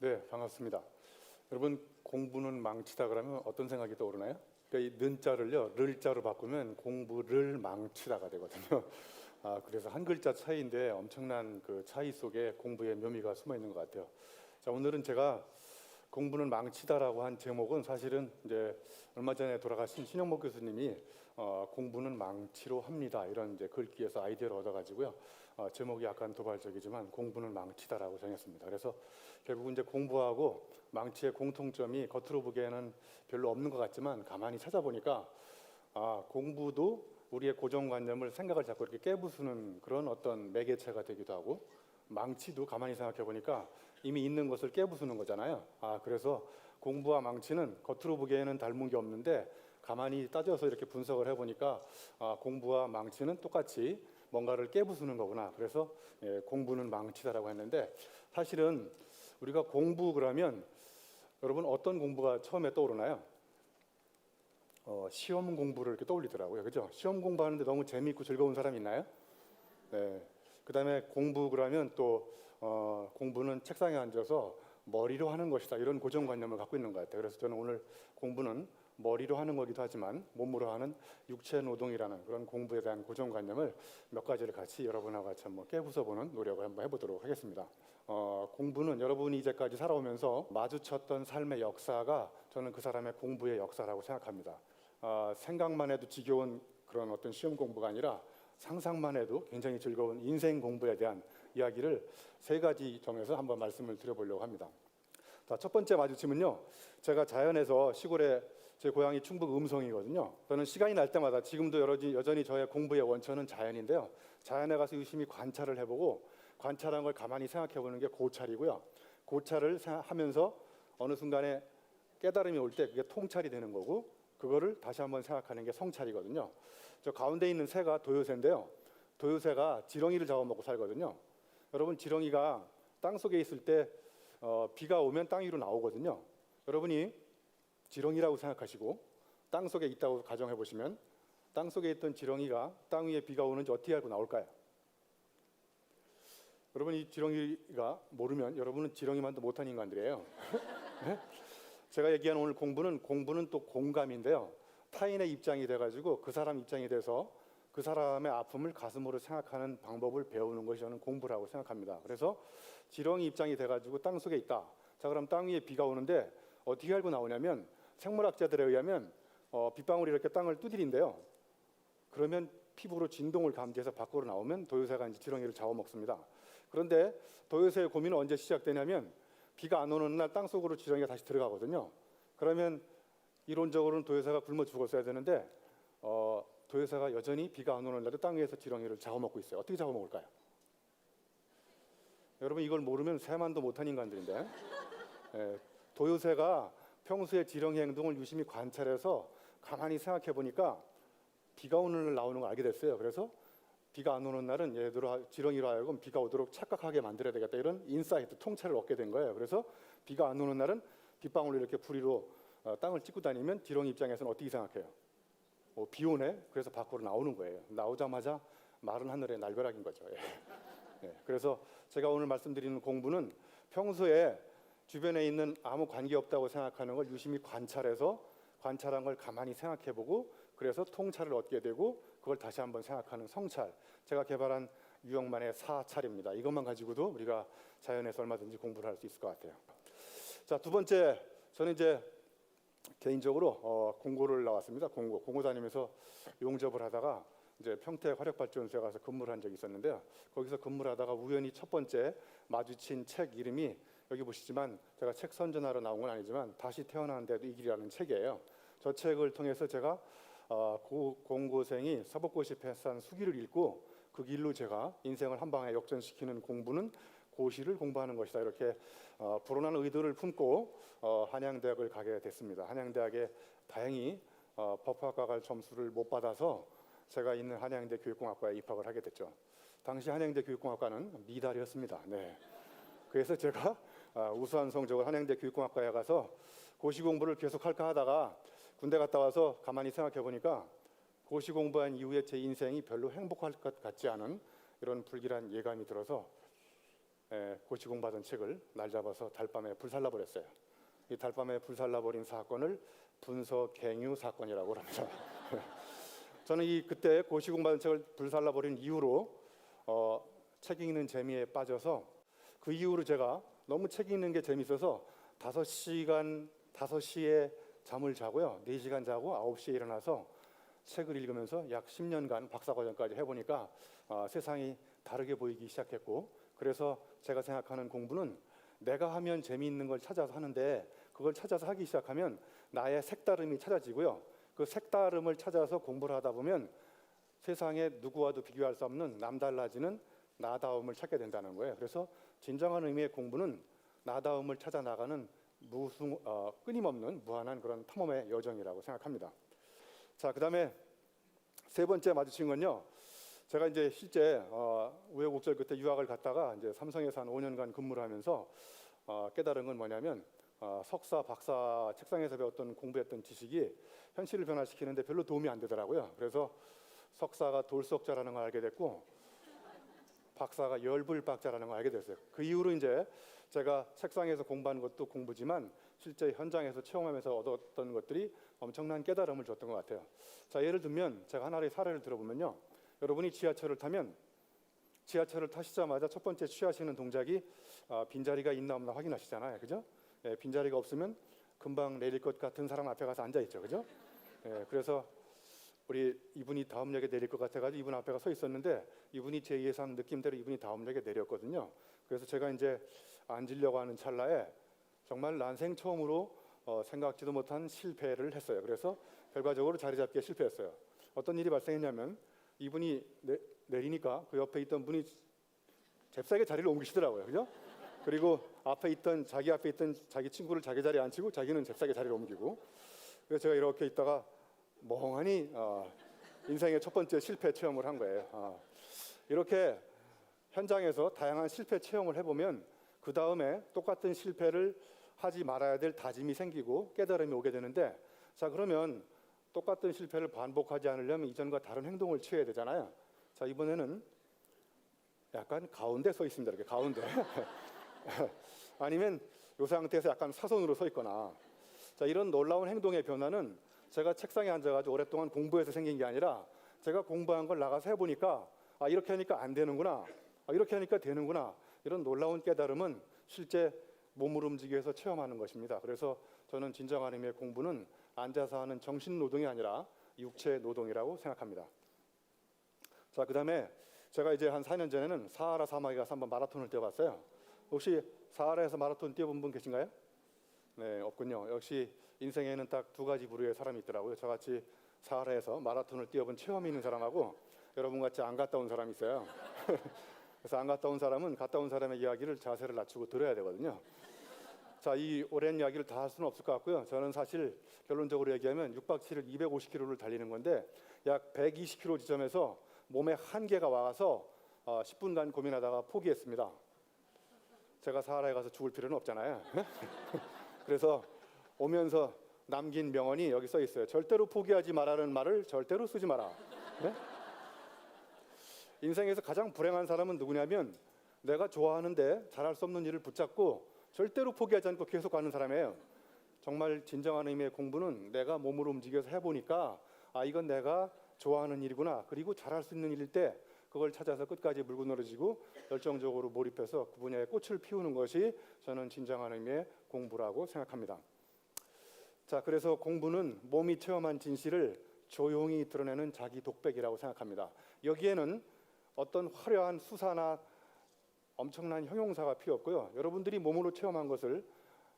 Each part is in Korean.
네, 반갑습니다. 여러분, 공부는 망치다 그러면 어떤 생각이 떠오르나요? 그러니까 이 는자를요, 를자로 바꾸면 공부를 망치다가 되거든요. 그래서 한 글자 차이인데 엄청난 그 차이 속에 공부의 묘미가 숨어 있는 것 같아요. 자, 오늘은 제가 공부는 망치다라고 한 제목은 사실은 이제 얼마 전에 돌아가신 신영목 교수님이 공부는 망치로 합니다, 이런 이제 글귀에서 아이디어를 얻어가지고요. 제목이 약간 도발적이지만 공부는 망치다라고 정했습니다. 그래서 결국 이제 공부하고 망치의 공통점이 겉으로 보기에는 별로 없는 것 같지만 가만히 찾아보니까 공부도 우리의 고정관념을 생각을 자꾸 이렇게 깨부수는 그런 어떤 매개체가 되기도 하고, 망치도 가만히 생각해 보니까 이미 있는 것을 깨부수는 거잖아요. 그래서 공부와 망치는 겉으로 보기에는 닮은 게 없는데 가만히 따져서 이렇게 분석을 해보니까 공부와 망치는 똑같이 뭔가를 깨부수는 거구나. 그래서 공부는 망치다라고 했는데, 사실은 우리가 공부 그러면 여러분 어떤 공부가 처음에 떠오르나요? 시험 공부를 이렇게 떠올리더라고요. 그죠? 시험 공부하는데 너무 재미있고 즐거운 사람 있나요? 네. 그 다음에 공부 그러면 또 공부는 책상에 앉아서 머리로 하는 것이다, 이런 고정관념을 갖고 있는 것 같아요. 그래서 저는 오늘 공부는 머리로 하는 거기도 하지만 몸으로 하는 육체 노동이라는 그런 공부에 대한 고정관념을 몇 가지를 같이 여러분하고 같이 한번 깨부숴보는 노력을 한번 해보도록 하겠습니다. 공부는 여러분이 이제까지 살아오면서 마주쳤던 삶의 역사가 저는 그 사람의 공부의 역사라고 생각합니다. 생각만 해도 지겨운 그런 어떤 시험 공부가 아니라 상상만 해도 굉장히 즐거운 인생 공부에 대한 이야기를 세 가지 점에서 한번 말씀을 드려보려고 합니다. 자, 첫 번째 마주침은요, 제가 자연에서 시골에, 제 고향이 충북 음성이거든요. 저는 시간이 날 때마다, 지금도 여전히 저의 공부의 원천은 자연인데요, 자연에 가서 유심히 관찰을 해보고 관찰한 걸 가만히 생각해 보는 게 고찰이고요, 고찰을 하면서 어느 순간에 깨달음이 올 때 그게 통찰이 되는 거고, 그거를 다시 한번 생각하는 게 성찰이거든요. 저 가운데 있는 새가 도요새인데요, 도요새가 지렁이를 잡아먹고 살거든요. 여러분, 지렁이가 땅속에 있을 때 비가 오면 땅 위로 나오거든요. 여러분이 지렁이라고 생각하시고 땅속에 있다고 가정해 보시면 땅속에 있던 지렁이가 땅 위에 비가 오는지 어떻게 알고 나올까요? 여러분이 지렁이가 모르면 여러분은 지렁이만도 못한 인간들이에요. 네? 제가 얘기한 오늘 공부는 또 공감인데요, 타인의 입장이 돼가지고 그 사람 입장이 돼서 그 사람의 아픔을 가슴으로 생각하는 방법을 배우는 것이 저는 공부라고 생각합니다. 그래서 지렁이 입장이 돼가지고 땅속에 있다. 자, 그럼 땅 위에 비가 오는데 어떻게 알고 나오냐면, 생물학자들에 의하면 빗방울이 이렇게 땅을 두드린대요. 그러면 피부로 진동을 감지해서 밖으로 나오면 도요새가 이제 지렁이를 잡아먹습니다. 그런데 도요새의 고민은 언제 시작되냐면, 비가 안 오는 날 땅속으로 지렁이가 다시 들어가거든요. 그러면 이론적으로는 도요새가 굶어 죽었어야 되는데 도요새가 여전히 비가 안 오는 날도 땅 위에서 지렁이를 잡아먹고 있어요. 어떻게 잡아먹을까요? 여러분, 이걸 모르면 새만도 못한 인간들인데, 도요새가 평소에 지렁이 행동을 유심히 관찰해서 가만히 생각해 보니까 비가 오는 날 나오는 걸 알게 됐어요. 그래서 비가 안 오는 날은 얘들아 지렁이로 하여금 비가 오도록 착각하게 만들어야 되겠다, 이런 인사이트, 통찰을 얻게 된 거예요. 그래서 비가 안 오는 날은 빗방울로 이렇게 부리로 땅을 찍고 다니면 지렁이 입장에서는 어떻게 생각해요? 비 오네? 그래서 밖으로 나오는 거예요. 나오자마자 마른 하늘의 날벼락인 거죠. 그래서 제가 오늘 말씀드리는 공부는 평소에 주변에 있는 아무 관계없다고 생각하는 걸 유심히 관찰해서 관찰한 걸 가만히 생각해보고, 그래서 통찰을 얻게 되고 그걸 다시 한번 생각하는 성찰, 제가 개발한 유영만의 사찰입니다. 이것만 가지고도 우리가 자연에서 얼마든지 공부를 할 수 있을 것 같아요. 자, 두 번째, 저는 이제 개인적으로 공고를 나왔습니다. 공고 다니면서 용접을 하다가 이제 평택 화력발전소에 가서 근무를 한 적이 있었는데요, 거기서 근무를 하다가 우연히 첫 번째 마주친 책 이름이, 여기 보시지만 제가 책 선전하러 나온 건 아니지만 다시 태어나는데도 이 길이라는 책이에요. 저 책을 통해서 제가 공고생이 서복고시 패스한 수기를 읽고 그 길로 제가 인생을 한 방에 역전시키는 공부는 고시를 공부하는 것이다, 이렇게 불온한 의도를 품고 한양대학을 가게 됐습니다. 한양대학에 다행히 법학과 갈 점수를 못 받아서 제가 있는 한양대 교육공학과에 입학을 하게 됐죠. 당시 한양대 교육공학과는 미달이었습니다. 네. 그래서 제가 우수한 성적을 한양대 교육공학과에 가서 고시 공부를 계속 할까 하다가 군대 갔다 와서 가만히 생각해 보니까 고시 공부한 이후에 제 인생이 별로 행복할 것 같지 않은 이런 불길한 예감이 들어서 고시 공부하던 책을 날 잡아서 달밤에 불살라 버렸어요. 이 달밤에 불살라 버린 사건을 분서갱유 사건이라고 합니다. 저는 그때 고시 공부하던 책을 불살라 버린 이후로 책 읽는 재미에 빠져서 그 이후로 제가 너무 책 읽는 게 재밌어서 5시에 잠을 자고요. 4시간 자고 9시에 일어나서 책을 읽으면서 약 10년간 박사과정까지 해보니까 세상이 다르게 보이기 시작했고, 그래서 제가 생각하는 공부는 내가 하면 재미있는 걸 찾아서 하는데 그걸 찾아서 하기 시작하면 나의 색다름이 찾아지고요. 그 색다름을 찾아서 공부를 하다 보면 세상에 누구와도 비교할 수 없는 남달라지는 나다움을 찾게 된다는 거예요. 그래서 진정한 의미의 공부는 나다움을 찾아 나가는 끊임없는 무한한 그런 탐험의 여정이라고 생각합니다. 자, 그다음에 세 번째 마주친 건요. 제가 이제 실제 우여곡절 끝에 유학을 갔다가 이제 삼성에서 한 5년간 근무를 하면서 깨달은 건 뭐냐면 석사, 박사 책상에서 배웠던 공부했던 지식이 현실을 변화시키는데 별로 도움이 안 되더라고요. 그래서 석사가 돌석자라는 걸 알게 됐고 박사가 열불박자라는 걸 알게 됐어요. 그 이후로 이제 제가 책상에서 공부하는 것도 공부지만 실제 현장에서 체험하면서 얻었던 것들이 엄청난 깨달음을 줬던 것 같아요. 자, 예를 들면 제가 하나의 사례를 들어보면요. 여러분이 지하철을 타면 지하철을 타시자마자 첫 번째 취하시는 동작이 빈자리가 있나 없나 확인하시잖아요. 그죠? 빈자리가 없으면 금방 내릴 것 같은 사람 앞에 가서 앉아 있죠. 그죠? 그래서 이분이 다음 역에 내릴 것 같아가지고 이분 앞에 서 있었는데 이분이 제 예상 느낌대로 이분이 다음 역에 내렸거든요. 그래서 제가 이제 앉으려고 하는 찰나에 정말 난생 처음으로 생각지도 못한 실패를 했어요. 그래서 결과적으로 자리 잡기에 실패했어요. 어떤 일이 발생했냐면 이분이 내리니까 그 옆에 있던 분이 잽싸게 자리를 옮기시더라고요. 그죠? 그리고 자기 앞에 있던 자기 친구를 자기 자리에 앉히고 자기는 잽싸게 자리를 옮기고, 그래서 제가 이렇게 있다가 멍하니 인생의 첫 번째 실패 체험을 한 거예요. 이렇게 현장에서 다양한 실패 체험을 해보면 그 다음에 똑같은 실패를 하지 말아야 될 다짐이 생기고 깨달음이 오게 되는데, 자, 그러면 똑같은 실패를 반복하지 않으려면 이전과 다른 행동을 취해야 되잖아요. 자, 이번에는 약간 가운데 서 있습니다. 이렇게 가운데. 아니면 이 상태에서 약간 사선으로 서 있거나. 자, 이런 놀라운 행동의 변화는 제가 책상에 앉아가지고 오랫동안 공부해서 생긴 게 아니라 제가 공부한 걸 나가서 해보니까 이렇게 하니까 안 되는구나, 이렇게 하니까 되는구나, 이런 놀라운 깨달음은 실제 몸을 움직여서 체험하는 것입니다. 그래서 저는 진정한 의미의 공부는 앉아서 하는 정신 노동이 아니라 육체 노동이라고 생각합니다. 자, 그다음에 제가 이제 한 4년 전에는 사하라 사막에 가서 한번 마라톤을 뛰어봤어요. 혹시 사하라에서 마라톤 뛰어본 분 계신가요? 네, 없군요. 역시 인생에는 딱 두 가지 부류의 사람이 있더라고요. 저같이 사하라에서 마라톤을 뛰어본 체험이 있는 사람하고 여러분같이 안 갔다 온 사람이 있어요. 그래서 안 갔다 온 사람은 갔다 온 사람의 이야기를 자세를 낮추고 들어야 되거든요. 자, 이 오랜 이야기를 다 할 수는 없을 것 같고요. 저는 사실 결론적으로 얘기하면 6박 7일 250km를 달리는 건데 약 120km 지점에서 몸에 한계가 와서 10분간 고민하다가 포기했습니다. 제가 사하라에 가서 죽을 필요는 없잖아요. 그래서 오면서 남긴 명언이 여기 써 있어요. 절대로 포기하지 말라는 말을 절대로 쓰지 마라. 네? 인생에서 가장 불행한 사람은 누구냐면 내가 좋아하는데 잘할 수 없는 일을 붙잡고 절대로 포기하지 않고 계속 가는 사람이에요. 정말 진정한 의미의 공부는 내가 몸으로 움직여서 해보니까 이건 내가 좋아하는 일이구나, 그리고 잘할 수 있는 일일 때 그걸 찾아서 끝까지 물고 늘어지고 열정적으로 몰입해서 그 분야에 꽃을 피우는 것이 저는 진정한 의미의 공부라고 생각합니다. 자, 그래서 공부는 몸이 체험한 진실을 조용히 드러내는 자기 독백이라고 생각합니다. 여기에는 어떤 화려한 수사나 엄청난 형용사가 필요 없고요. 여러분들이 몸으로 체험한 것을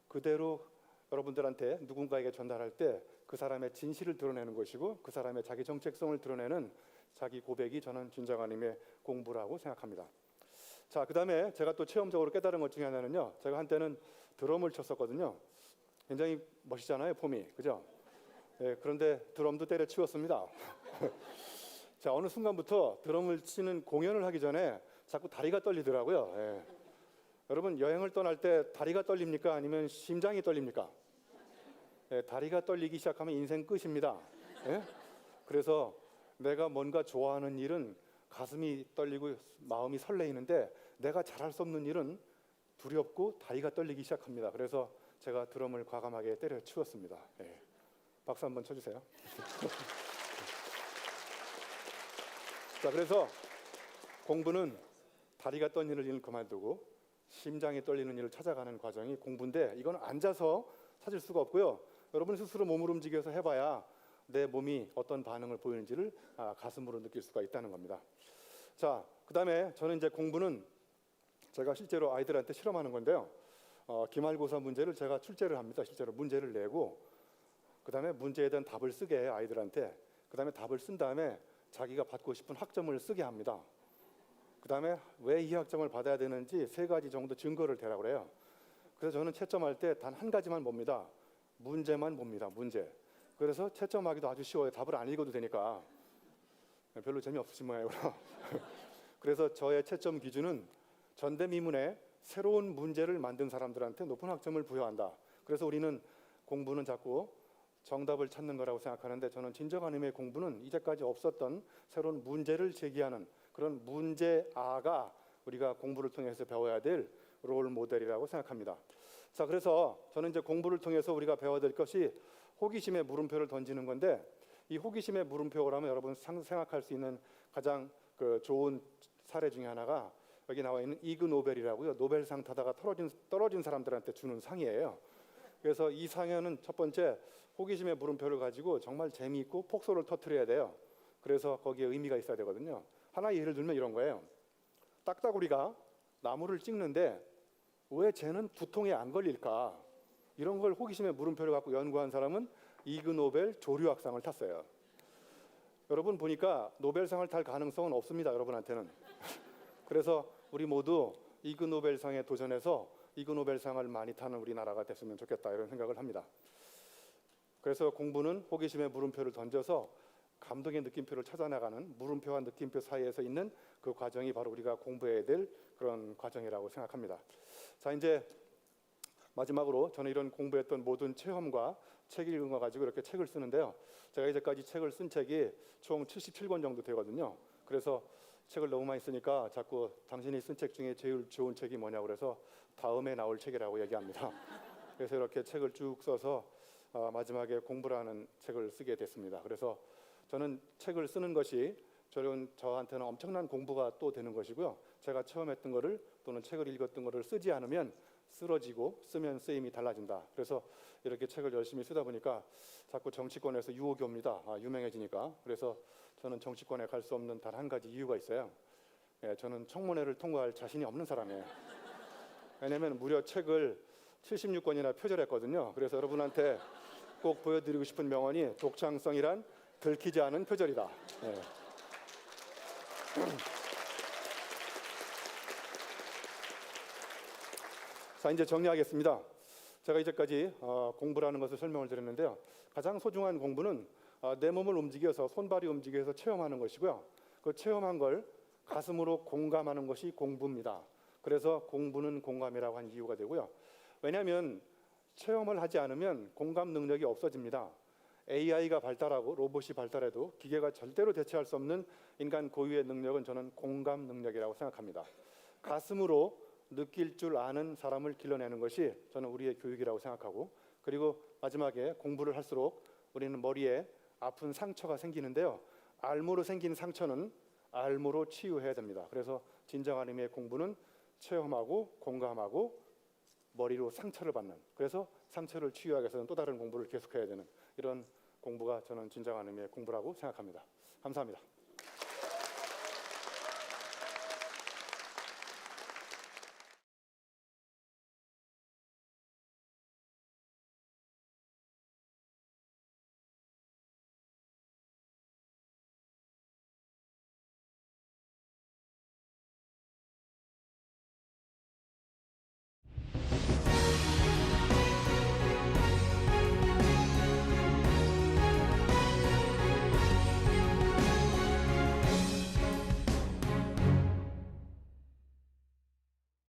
그대로 여러분들한테 누군가에게 전달할 때 그 사람의 진실을 드러내는 것이고 그 사람의 자기 정체성을 드러내는 자기 고백이 저는 진정한 의미의 공부라고 생각합니다. 자, 그다음에 제가 또 체험적으로 깨달은 것 중에 하나는요. 제가 한때는 드럼을 쳤었거든요. 굉장히 멋있잖아요, 폼이. 그죠? 그런데 드럼도 때려치웠습니다. 자, 어느 순간부터 드럼을 치는 공연을 하기 전에 자꾸 다리가 떨리더라고요. 여러분 여행을 떠날 때 다리가 떨립니까? 아니면 심장이 떨립니까? 예, 다리가 떨리기 시작하면 인생 끝입니다. 예? 그래서 내가 뭔가 좋아하는 일은 가슴이 떨리고 마음이 설레이는데 내가 잘할 수 없는 일은 두렵고 다리가 떨리기 시작합니다. 그래서 제가 드럼을 과감하게 때려치웠습니다. 예. 박수 한번 쳐주세요. 자, 그래서 공부는 다리가 떨리는 일을 그만두고 심장이 떨리는 일을 찾아가는 과정이 공부인데, 이건 앉아서 찾을 수가 없고요. 여러분 스스로 몸을 움직여서 해봐야 내 몸이 어떤 반응을 보이는지를 가슴으로 느낄 수가 있다는 겁니다. 자, 그 다음에 저는 이제 공부는 제가 실제로 아이들한테 실험하는 건데요. 기말고사 문제를 제가 출제를 합니다. 실제로 문제를 내고 그 다음에 문제에 대한 답을 쓰게 해요, 아이들한테. 그 다음에 답을 쓴 다음에 자기가 받고 싶은 학점을 쓰게 합니다. 그 다음에 왜 이 학점을 받아야 되는지 3가지 정도 증거를 대라고 그래요. 그래서 저는 채점할 때 단 한 가지만 봅니다. 문제만 봅니다. 문제. 그래서 채점하기도 아주 쉬워요. 답을 안 읽어도 되니까. 별로 재미없으신 모양이구나. 그래서 저의 채점 기준은 전대미문에 새로운 문제를 만든 사람들한테 높은 학점을 부여한다. 그래서 우리는 공부는 자꾸 정답을 찾는 거라고 생각하는데, 저는 진정한 의미의 공부는 이제까지 없었던 새로운 문제를 제기하는 그런 문제아가 우리가 공부를 통해서 배워야 될 롤 모델이라고 생각합니다. 자, 그래서 저는 이제 공부를 통해서 우리가 배워야 될 것이 호기심의 물음표를 던지는 건데, 이 호기심의 물음표라면 여러분 생각할 수 있는 가장 좋은 사례 중에 하나가 여기 나와 있는 이그 노벨이라고요. 노벨상 타다가 떨어진 사람들한테 주는 상이에요. 그래서 이 상에는 첫 번째 호기심의 물음표를 가지고 정말 재미있고 폭소를 터뜨려야 돼요. 그래서 거기에 의미가 있어야 되거든요. 하나 예를 들면 이런 거예요. 딱따구리가 나무를 찍는데 왜 쟤는 두통에 안 걸릴까? 이런 걸 호기심의 물음표를 갖고 연구한 사람은 이그 노벨 조류학상을 탔어요. 여러분 보니까 노벨상을 탈 가능성은 없습니다, 여러분한테는. 그래서 우리 모두 이그 노벨상에 도전해서 이그 노벨상을 많이 타는 우리나라가 됐으면 좋겠다, 이런 생각을 합니다. 그래서 공부는 호기심의 물음표를 던져서 감동의 느낌표를 찾아나가는 물음표와 느낌표 사이에서 있는 그 과정이 바로 우리가 공부해야 될 그런 과정이라고 생각합니다. 자, 이제 마지막으로 저는 이런 공부했던 모든 체험과 책 읽은 거 가지고 이렇게 책을 쓰는데요. 제가 이제까지 책을 쓴 책이 총 77권 정도 되거든요. 그래서 책을 너무 많이 쓰니까 자꾸 당신이 쓴 책 중에 제일 좋은 책이 뭐냐고 그래서 다음에 나올 책이라고 얘기합니다. 그래서 이렇게 책을 쭉 써서 마지막에 공부라는 책을 쓰게 됐습니다. 그래서 저는 책을 쓰는 것이 저한테는 엄청난 공부가 또 되는 것이고요. 제가 처음 했던 거를 또는 책을 읽었던 거를 쓰지 않으면 쓰러지고 쓰면 쓰임이 달라진다. 그래서 이렇게 책을 열심히 쓰다 보니까 자꾸 정치권에서 유혹이 옵니다. 유명해지니까. 그래서 저는 정치권에 갈 수 없는 단 한 가지 이유가 있어요. 저는 청문회를 통과할 자신이 없는 사람이에요. 왜냐하면 무려 책을 76권이나 표절했거든요. 그래서 여러분한테 꼭 보여드리고 싶은 명언이 독창성이란 들키지 않은 표절이다. 자, 이제 정리하겠습니다. 제가 이제까지 공부라는 것을 설명을 드렸는데요. 가장 소중한 공부는 내 몸을 움직여서 손발이 움직여서 체험하는 것이고요. 그 체험한 걸 가슴으로 공감하는 것이 공부입니다. 그래서 공부는 공감이라고 한 이유가 되고요. 왜냐하면 체험을 하지 않으면 공감 능력이 없어집니다. AI가 발달하고 로봇이 발달해도 기계가 절대로 대체할 수 없는 인간 고유의 능력은 저는 공감 능력이라고 생각합니다. 가슴으로 느낄 줄 아는 사람을 길러내는 것이 저는 우리의 교육이라고 생각하고, 그리고 마지막에 공부를 할수록 우리는 머리에 아픈 상처가 생기는데요. 알무로 생긴 상처는 알무로 치유해야 됩니다. 그래서 진정한 의미의 공부는 체험하고 공감하고 머리로 상처를 받는, 그래서 상처를 치유하기 위해서는 또 다른 공부를 계속해야 되는 이런 공부가 저는 진정한 의미의 공부라고 생각합니다. 감사합니다.